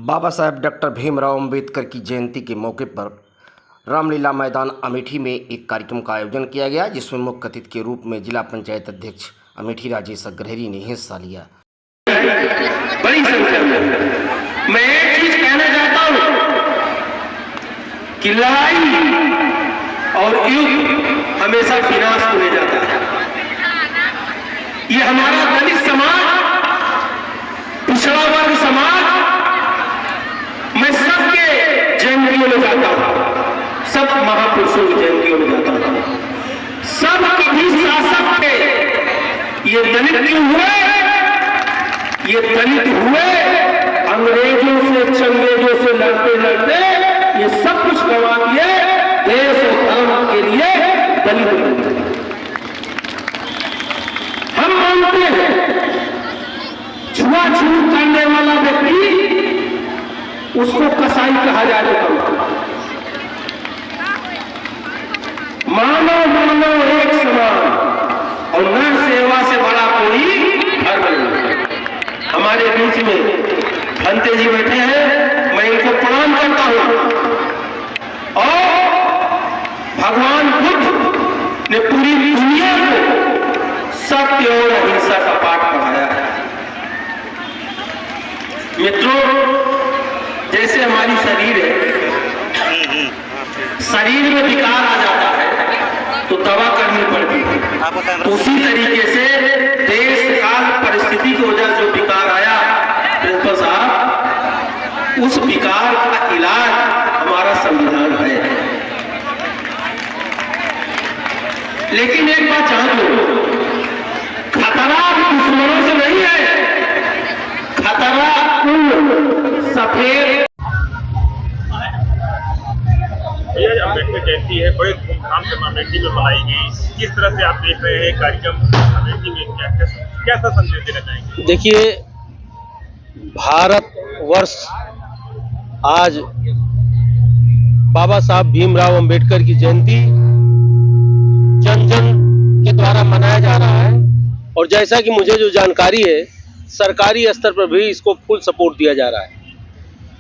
Baba Saheb doctor Bhimrao Ambedkar की जयंती के मौके पर रामलीला मैदान अमेठी में एक कार्यक्रम का आयोजन किया गया, जिसमें मुख्य अतिथि के रूप में जिला पंचायत अध्यक्ष अमेठी राजेश अग्रहरी ने हिस्सा लिया। बड़ी संख्या में मैं एक चीज कहना चाहता हूं कि लड़ाई और युद्ध हमेशा विनाश को ले जाता है। ये हमारा दलित समाज, पिछड़ा वर्ग समाज, मैं सबके जयंतियों में जाता हूं, सब महापुरुषों की जयंतियों में जाता हूं। सब कभी शासक थे, ये दलित क्यों हुए? ये दलित हुए अंग्रेजों से, चंगेजों से लड़ते लड़ते ये सब कुछ गंवा दिए, देश और धर्म के लिए दलित बने। हम मानते हैं छुआछूत करने वाला व्यक्ति उसको कसाई कहा जाए तो मानो मानो एक समान, और न सेवा से बड़ा कोई धर्म नहीं। हमारे बीच में भंते जी बैठे हैं, मैं इनको प्रणाम करता हूं। और भगवान बुद्ध ने पूरी दुनिया को सत्य और अहिंसा का पाठ पढ़ाया है। मित्रों, जैसे हमारी शरीर है, शरीर में विकार आ जाता है तो दवा करनी पड़ती है। उसी तरीके से देश काल परिस्थिति की वजह से जो विकार आया, प्रिंसिपल साहब, उस विकार का इलाज हमारा संविधान है। लेकिन एक बात जान लो, खतरा दुश्मनों से नहीं है, खतरा सफेद। अम्बेडकर जयंती है, बड़े धूमधाम से अमेठी में मनाई गई। किस तरह से आप देख रहे हैं कार्यक्रम अमेठी में, कैसा संदेश देना चाहेंगे? देखिए, भारत वर्ष आज बाबा साहब भीमराव अंबेडकर की जयंती जन जन के द्वारा मनाया जा रहा है, और जैसा कि मुझे जो जानकारी है, सरकारी स्तर पर भी इसको फुल सपोर्ट दिया जा रहा है।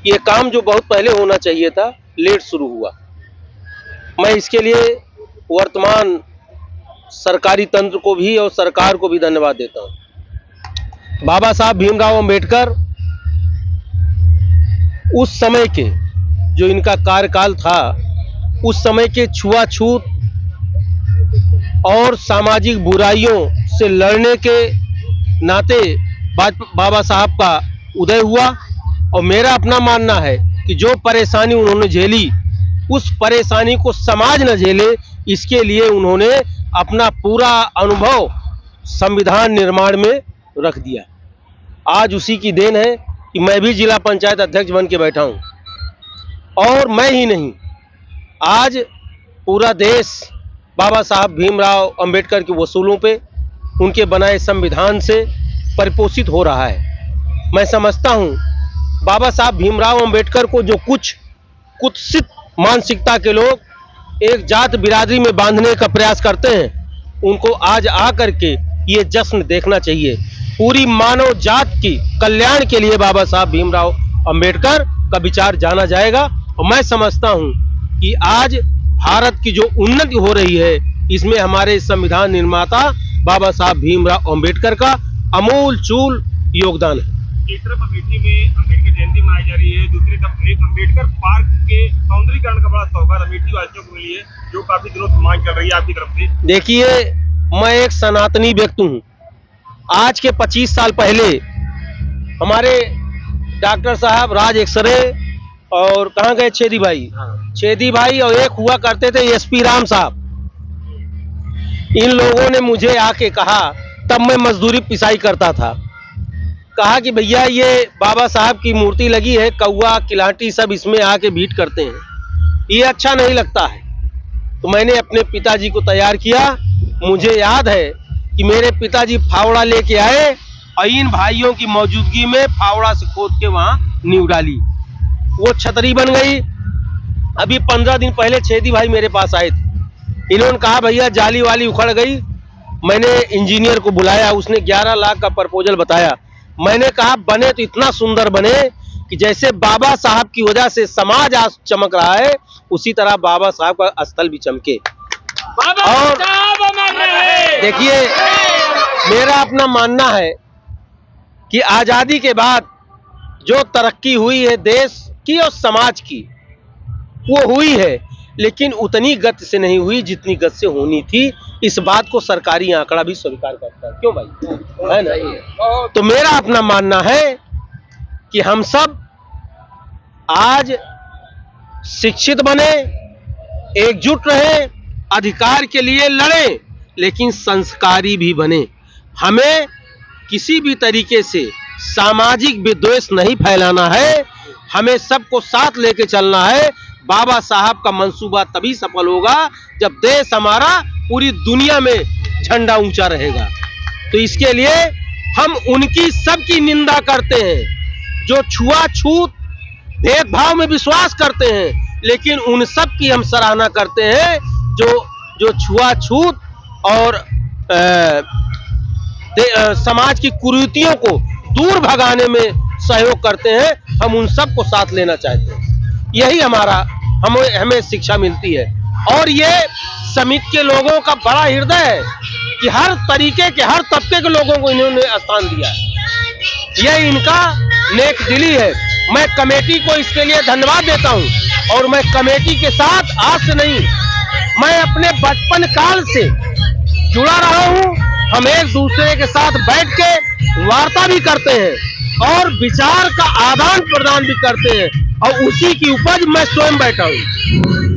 ये काम जो बहुत पहले होना चाहिए था, लेट शुरू हुआ। मैं इसके लिए वर्तमान सरकारी तंत्र को भी और सरकार को भी धन्यवाद देता हूं। बाबा साहब भीमराव अंबेडकर उस समय के जो इनका कार्यकाल था, उस समय के छुआछूत और सामाजिक बुराइयों से लड़ने के नाते बाबा साहब का उदय हुआ। और मेरा अपना मानना है कि जो परेशानी उन्होंने झेली, उस परेशानी को समाज न झेले, इसके लिए उन्होंने अपना पूरा अनुभव संविधान निर्माण में रख दिया। आज उसी की देन है कि मैं भी जिला पंचायत अध्यक्ष बन के बैठा हूं। और मैं ही नहीं, आज पूरा देश बाबा साहब भीमराव अंबेडकर के वसूलों पे, उनके बनाए संविधान से परिपोषित हो रहा है। मैं समझता हूं बाबा साहब भीमराव अंबेडकर को जो कुछ कुत्सित मानसिकता के लोग एक जात बिरादरी में बांधने का प्रयास करते हैं, उनको आज आकर के ये जश्न देखना चाहिए। पूरी मानव जात की कल्याण के लिए बाबा साहब भीमराव अंबेडकर का विचार जाना जाएगा। और मैं समझता हूं कि आज भारत की जो उन्नति हो रही है, इसमें हमारे संविधान निर्माता बाबा साहब भीमराव अंबेडकर का अमूल चूल योगदान है। एक तरफ अमेठी में अम्बेडकर जयंती मनाई जा रही है, दूसरी तरफ एक अम्बेडकर पार्क के सौंदर्यीकरण का बड़ा सौगात अमेठी वासियों को मिली है, जो काफी दिनों से मांग चल रही है आपकी तरफ से। देखिए, मैं एक सनातनी व्यक्ति हूँ। आज के 25 साल पहले हमारे डॉक्टर साहब राज एक्सरे और कहाँ गए, छेदी भाई और एक हुआ करते थे एसपी राम साहब। इन लोगों ने मुझे आके कहा, तब मैं मजदूरी पिसाई करता था, कहा कि भैया ये बाबा साहब की मूर्ति लगी है, कौवा किलाटी सब इसमें आके भीट करते हैं, ये अच्छा नहीं लगता है। तो मैंने अपने पिताजी को तैयार किया। मुझे याद है कि मेरे पिताजी फावड़ा लेके आए और इन भाइयों की मौजूदगी में फावड़ा से खोद के वहां नींव डाली, वो छतरी बन गई। अभी 15 दिन पहले छेदी भाई मेरे पास आए थे, इन्होंने कहा भैया जाली वाली उखड़ गई। मैंने इंजीनियर को बुलाया, उसने 11 लाख का प्रपोजल बताया। मैंने कहा बने तो इतना सुंदर बने कि जैसे बाबा साहब की वजह से समाज आज चमक रहा है, उसी तरह बाबा साहब का स्थल भी चमके। और देखिए, मेरा अपना मानना है कि आजादी के बाद जो तरक्की हुई है देश की और समाज की, वो हुई है, लेकिन उतनी गति से नहीं हुई जितनी गति से होनी थी। इस बात को सरकारी आंकड़ा भी स्वीकार करता है। क्यों भाई, है ना? तो मेरा अपना मानना है कि हम सब आज शिक्षित बने, एकजुट रहे, अधिकार के लिए लड़ें, लेकिन संस्कारी भी बने। हमें किसी भी तरीके से सामाजिक विद्वेष नहीं फैलाना है, हमें सबको साथ लेके चलना है। बाबा साहब का मंसूबा तभी सफल होगा जब देश हमारा पूरी दुनिया में झंडा ऊंचा रहेगा। तो इसके लिए हम उनकी सबकी निंदा करते हैं जो छुआछूत भेदभाव में विश्वास करते हैं, लेकिन उन सब की हम सराहना करते हैं जो छुआछूत और समाज की कुरीतियों को दूर भगाने में सहयोग करते हैं। हम उन सब को साथ लेना चाहते हैं। यही हमें शिक्षा मिलती है। और ये समिति के लोगों का बड़ा हृदय है कि हर तरीके के, हर तबके के लोगों को इन्होंने स्थान दिया है। यह इनका नेक दिली है। मैं कमेटी को इसके लिए धन्यवाद देता हूं। और मैं कमेटी के साथ आज से नहीं, मैं अपने बचपन काल से जुड़ा रहा हूं। हम एक दूसरे के साथ बैठ के वार्ता भी करते हैं और विचार का आदान प्रदान भी करते हैं, और उसी की उपज मैं स्वयं बैठा हूं।